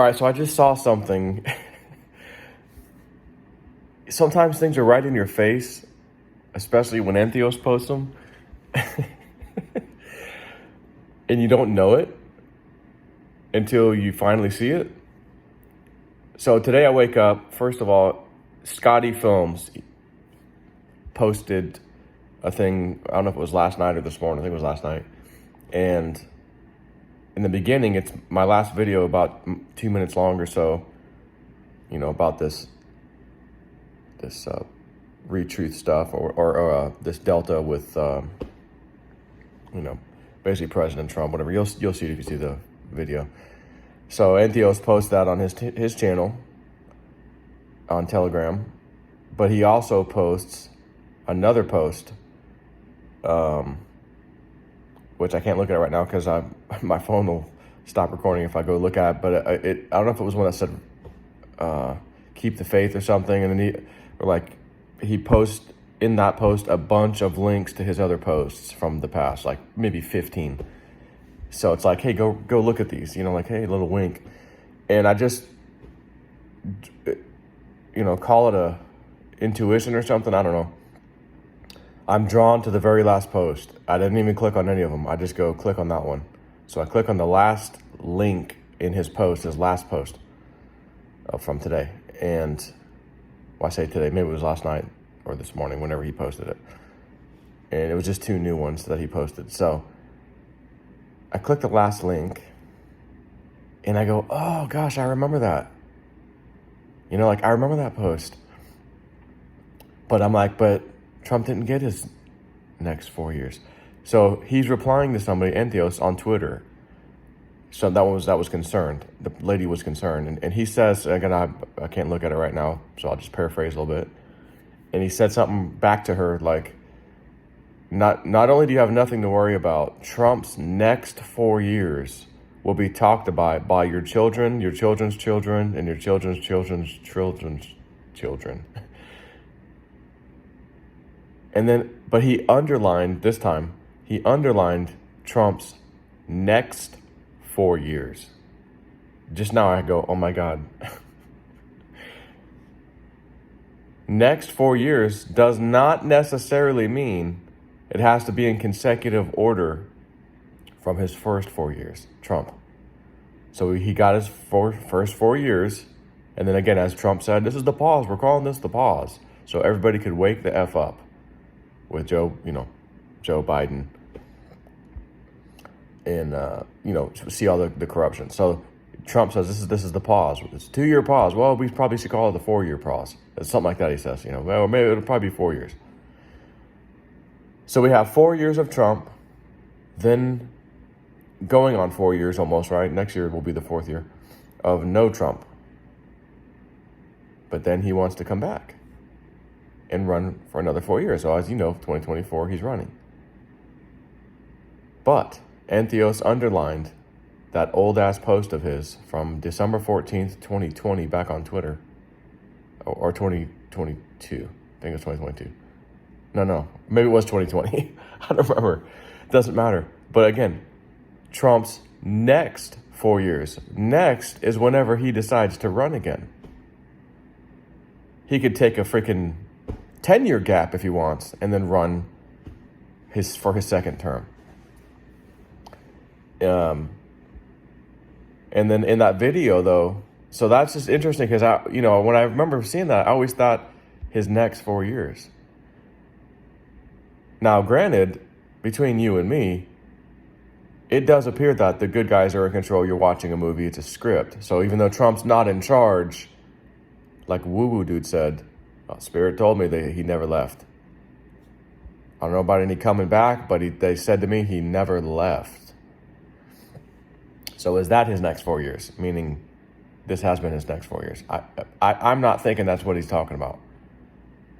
All right, so I just saw something. Sometimes things are right in your face, especially when Entheos posts them, and you don't know it until you finally see it. So today I wake up, first of all, Scotty Films posted a thing, I don't know if it was last night or this morning, I think it was last night. And in the beginning, it's my last video, about 2 minutes long or so, about this retruth stuff or this Delta with, basically President Trump, whatever. You'll see it if you see the video. So Entheos posts that on his channel on Telegram, but he also posts another post, which I can't look at right now because my phone will stop recording if I go look at it. But I don't know if it was one that said keep the faith or something, and then he posts in that post a bunch of links to his other posts from the past, like maybe 15. So it's like, hey, go look at these, like, hey, little wink. And I just, call it a intuition or something. I don't know. I'm drawn to the very last post. I didn't even click on any of them. I just go click on that one. So I click on the last link in his post, his last post from today. And I say today, maybe it was last night or this morning, whenever he posted it. And it was just 2 new ones that he posted. So I click the last link and I go, oh gosh, I remember that. I remember that post. But I'm like, but Trump didn't get his next 4 years. So he's replying to somebody, Entheos, on Twitter. So that was concerned. The lady was concerned. And he says, again, I can't look at it right now, so I'll just paraphrase a little bit. And he said something back to her like, not only do you have nothing to worry about, Trump's next 4 years will be talked about by your children, your children's children, and your children's children's children's children. And then, but he underlined Trump's next 4 years. Just now I go, oh my God. Next 4 years does not necessarily mean it has to be in consecutive order from his first 4 years, Trump. So he got his first 4 years. And then again, as Trump said, this is the pause. We're calling this the pause. So everybody could wake the F up with Joe Biden and, see all the corruption. So Trump says this is the pause. It's a 2-year pause. Well, we probably should call it the 4-year pause. It's something like that, he says. Well, maybe it'll probably be 4 years. So we have 4 years of Trump, then going on 4 years almost, right? Next year will be the 4th year of no Trump. But then he wants to come back and run for another 4 years. So as you know, 2024, he's running. But Entheos underlined that old-ass post of his from December 14th, 2020, back on Twitter. Or 2022. I think it was 2022. No. Maybe it was 2020. I don't remember. Doesn't matter. But again, Trump's next 4 years. Next is whenever he decides to run again. He could take a freaking 10-year gap if he wants and then run for his second term. And then in that video, though, so that's just interesting because, when I remember seeing that, I always thought his next 4 years. Now, granted, between you and me, it does appear that the good guys are in control. You're watching a movie. It's a script. So even though Trump's not in charge, like woo-woo dude said, Spirit told me that he never left. I don't know about any coming back, but they said to me he never left. So is that his next 4 years? Meaning this has been his next 4 years. I'm not thinking that's what he's talking about.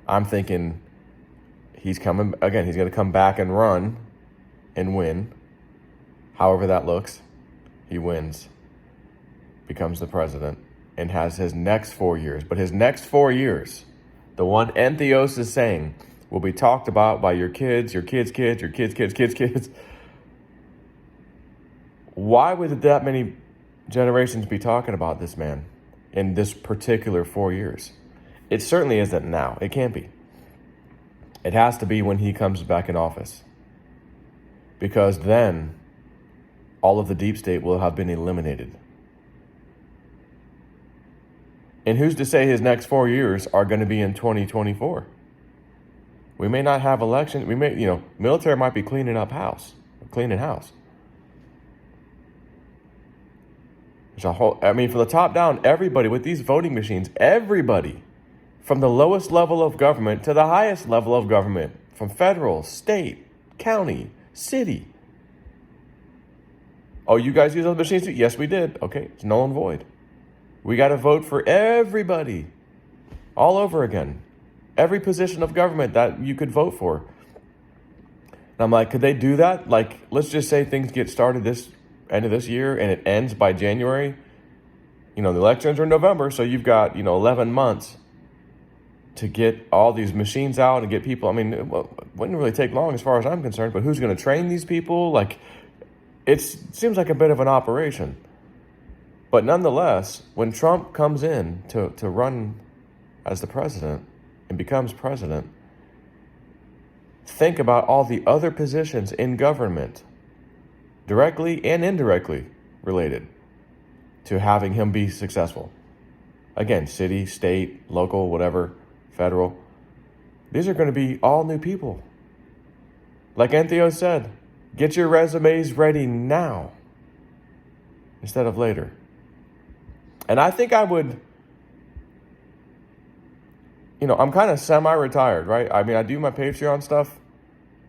I'm thinking he's coming, again, he's going to come back and run and win. However that looks, he wins, becomes the president, and has his next 4 years. But his next 4 years, the one Entheos is saying, will be talked about by your kids, your kids' kids, your kids' kids' kids' kids. Why would that many generations be talking about this man in this particular 4 years? It certainly isn't now. It can't be. It has to be when he comes back in office. Because then all of the deep state will have been eliminated. And who's to say his next 4 years are going to be in 2024? We may not have elections. We may, military might be cleaning house. There's a whole, from the top down, everybody with these voting machines, everybody from the lowest level of government to the highest level of government, from federal, state, county, city. Oh, you guys use those machines too? Yes, we did. Okay, it's null and void. We got to vote for everybody all over again. Every position of government that you could vote for. And I'm like, could they do that? Like, let's just say things get started this end of this year and it ends by January. The elections are in November, so you've got, 11 months to get all these machines out and get people. I mean, it wouldn't really take long as far as I'm concerned, but who's going to train these people? Like, it seems like a bit of an operation. But nonetheless, when Trump comes in to run as the president and becomes president, think about all the other positions in government, directly and indirectly related to having him be successful. Again, city, state, local, whatever, federal. These are going to be all new people. Like Entheos said, get your resumes ready now instead of later. And I think I would, I'm kind of semi-retired, right? I mean, I do my Patreon stuff,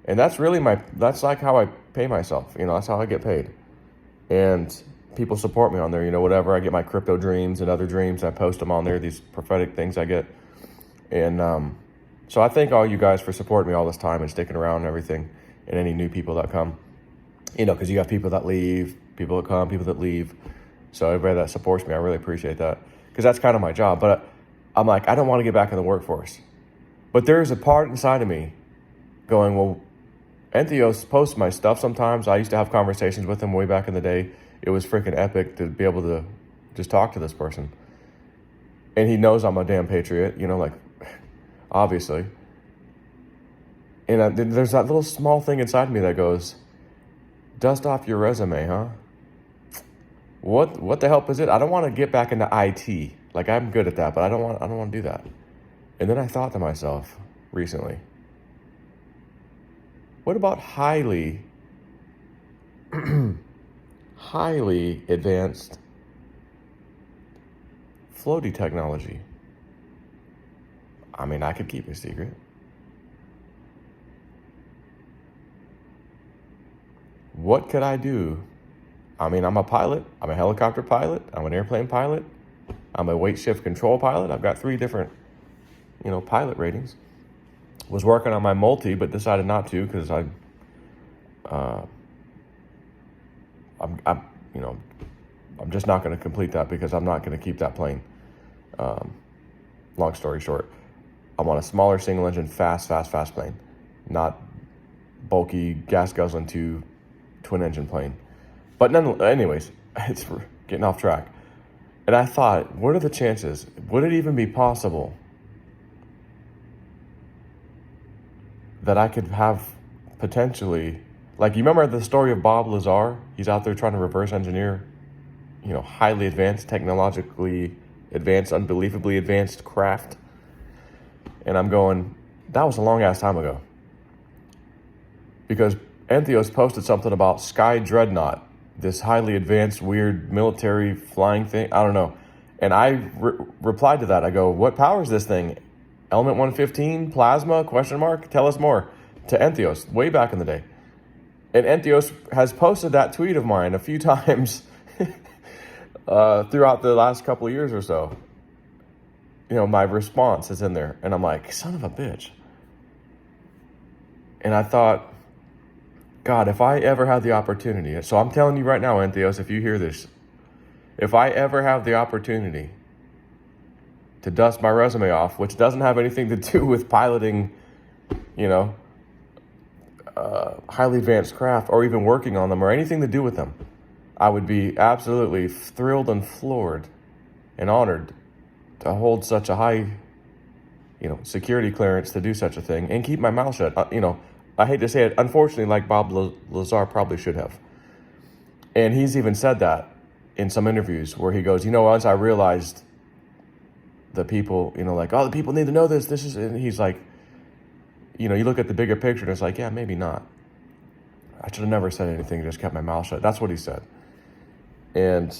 and that's really that's like how I pay myself. That's how I get paid. And people support me on there, whatever. I get my crypto dreams and other dreams. I post them on there, these prophetic things I get. And so I thank all you guys for supporting me all this time and sticking around and everything, and any new people that come, because you got people that leave, people that come, people that leave. So everybody that supports me, I really appreciate that, because that's kind of my job. But I'm like, I don't want to get back in the workforce. But there's a part inside of me going, well, Entheos posts my stuff sometimes. I used to have conversations with him way back in the day. It was freaking epic to be able to just talk to this person. And he knows I'm a damn patriot, obviously. And there's that little small thing inside me that goes, dust off your resume, huh? What the help is it? I don't want to get back into IT. Like, I'm good at that, but I don't want to do that. And then I thought to myself recently, what about highly advanced floaty technology? I mean, I could keep a secret. What could I do? I mean, I'm a pilot. I'm a helicopter pilot. I'm an airplane pilot. I'm a weight shift control pilot. I've got 3 different, pilot ratings. Was working on my multi, but decided not to because I'm just not going to complete that because I'm not going to keep that plane. Long story short, I want a smaller single engine, fast plane, not bulky gas guzzling twin engine plane. But anyways, it's getting off track. And I thought, what are the chances? Would it even be possible that I could have potentially, like, you remember the story of Bob Lazar? He's out there trying to reverse engineer, highly advanced, technologically advanced, unbelievably advanced craft. And I'm going, that was a long ass time ago. Because Entheos posted something about Sky Dreadnought, this highly advanced, weird military flying thing. I don't know. And I replied to that. I go, what powers this thing? Element 115, plasma, ? Tell us more. To Entheos, way back in the day. And Entheos has posted that tweet of mine a few times throughout the last couple of years or so. My response is in there. And I'm like, son of a bitch. And I thought, God, if I ever had the opportunity, so I'm telling you right now, Entheos, if you hear this, if I ever have the opportunity to dust my resume off, which doesn't have anything to do with piloting, highly advanced craft or even working on them or anything to do with them, I would be absolutely thrilled and floored and honored to hold such a high, security clearance to do such a thing and keep my mouth shut. I hate to say it, unfortunately, like Bob Lazar probably should have. And he's even said that in some interviews where he goes, once I realized the people, the people need to know this. And he's like, you look at the bigger picture and it's like, yeah, maybe not. I should have never said anything, just kept my mouth shut. That's what he said. And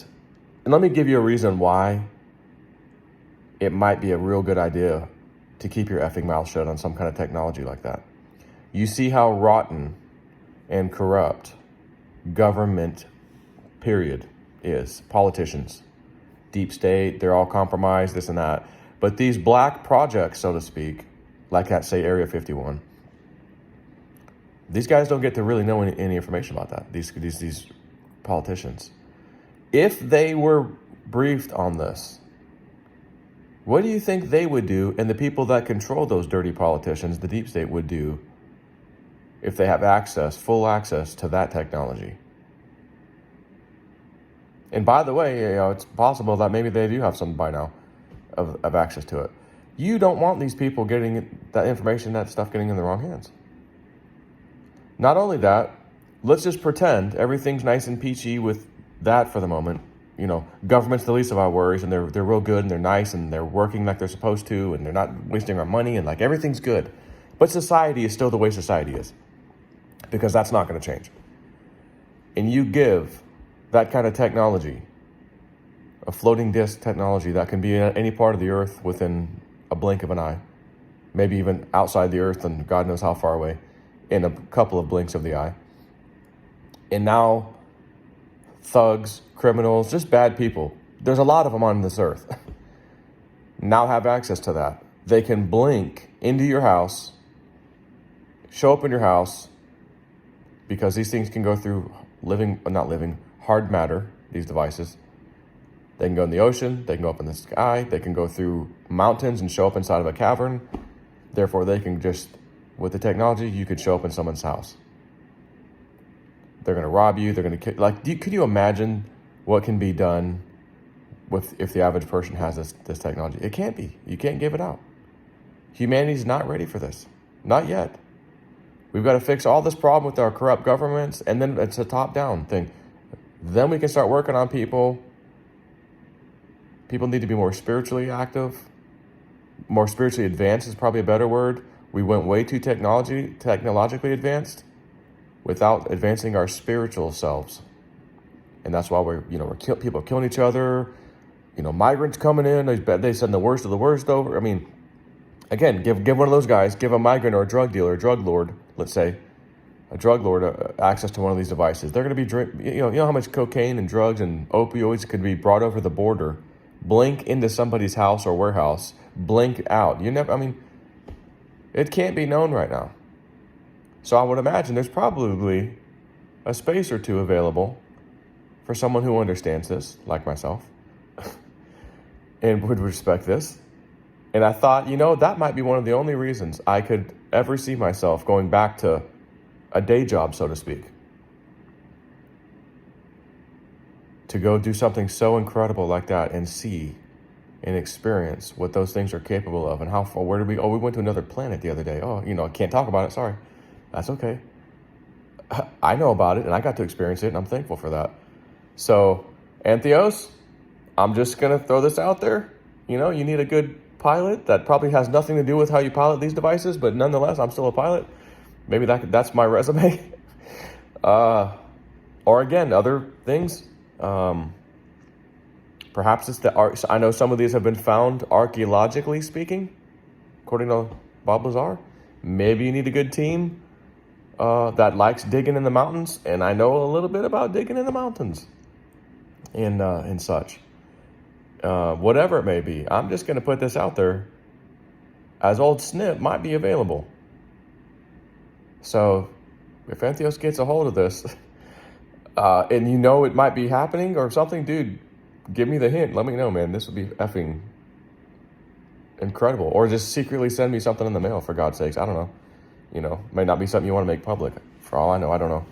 let me give you a reason why it might be a real good idea to keep your effing mouth shut on some kind of technology like that. You see how rotten and corrupt government, period, is. Politicians, deep state, they're all compromised, this and that. But these black projects, so to speak, like at, say, Area 51, these guys don't get to really know any information about that, these politicians. If they were briefed on this, what do you think they would do, and the people that control those dirty politicians, the deep state, would do if they have full access to that technology? And by the way, it's possible that maybe they do have some by now of access to it. You don't want these people getting that information, that stuff getting in the wrong hands. Not only that, let's just pretend everything's nice and peachy with that for the moment. Government's the least of our worries, and they're real good, and they're nice, and they're working like they're supposed to, and they're not wasting our money, and like everything's good. But society is still the way society is, because that's not going to change. And you give that kind of technology, a floating disk technology that can be in any part of the earth within a blink of an eye, maybe even outside the earth and God knows how far away, in a couple of blinks of the eye. And now thugs, criminals, just bad people, there's a lot of them on this earth, now have access to that. They can blink into your house, show up in your house, because these things can go through hard matter, these devices. They can go in the ocean, they can go up in the sky, they can go through mountains and show up inside of a cavern. Therefore, they can just, with the technology, you could show up in someone's house. They're going to rob you, they're going to kill. Could you imagine what can be done if the average person has this technology? It can't be. You can't give it out. Humanity's not ready for this. Not yet. We've got to fix all this problem with our corrupt governments, and then it's a top-down thing. Then we can start working on people. People need to be more spiritually active. More spiritually advanced is probably a better word. We went way too technologically advanced without advancing our spiritual selves. And that's why people are killing each other. Migrants coming in, they send the worst of the worst over. Again, give one of those guys, give a migrant or a drug dealer, a drug lord, let's say, a drug lord access to one of these devices. They're going to be you know how much cocaine and drugs and opioids could be brought over the border, blink into somebody's house or warehouse, blink out. It can't be known right now. So I would imagine there's probably a space or two available for someone who understands this, like myself, and would respect this. And I thought, that might be one of the only reasons I could ever see myself going back to a day job, so to speak. To go do something so incredible like that and see and experience what those things are capable of, and how far, where did we, we went to another planet the other day. I can't talk about it, sorry. That's okay. I know about it, and I got to experience it, and I'm thankful for that. So, Entheos, I'm just going to throw this out there. You need a good pilot. That probably has nothing to do with how you pilot these devices, but nonetheless, I'm still a pilot. Maybe that's my resume. Or again, other things. Perhaps it's I know some of these have been found archaeologically speaking, according to Bob Lazar. Maybe you need a good team that likes digging in the mountains, and I know a little bit about digging in the mountains and such. Whatever it may be, I'm just going to put this out there as old Snip might be available. So if Entheos gets a hold of this, and it might be happening or something, dude, give me the hint. Let me know, man. This would be effing incredible. Or just secretly send me something in the mail, for God's sakes. I don't know. May not be something you want to make public. For all I know, I don't know.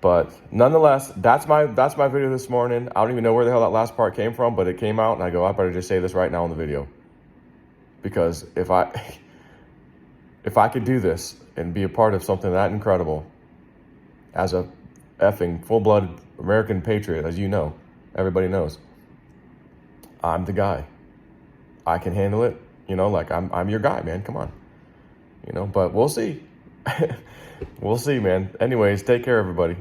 But nonetheless, that's my video this morning. I don't even know where the hell that last part came from, but it came out, and I go, I better just say this right now in the video, because if I could do this and be a part of something that incredible, as a effing full-blooded American patriot, as you know, everybody knows, I'm the guy. I can handle it. You know, like I'm your guy, man. Come on. You know, but we'll see. We'll see, man. Anyways, take care, everybody.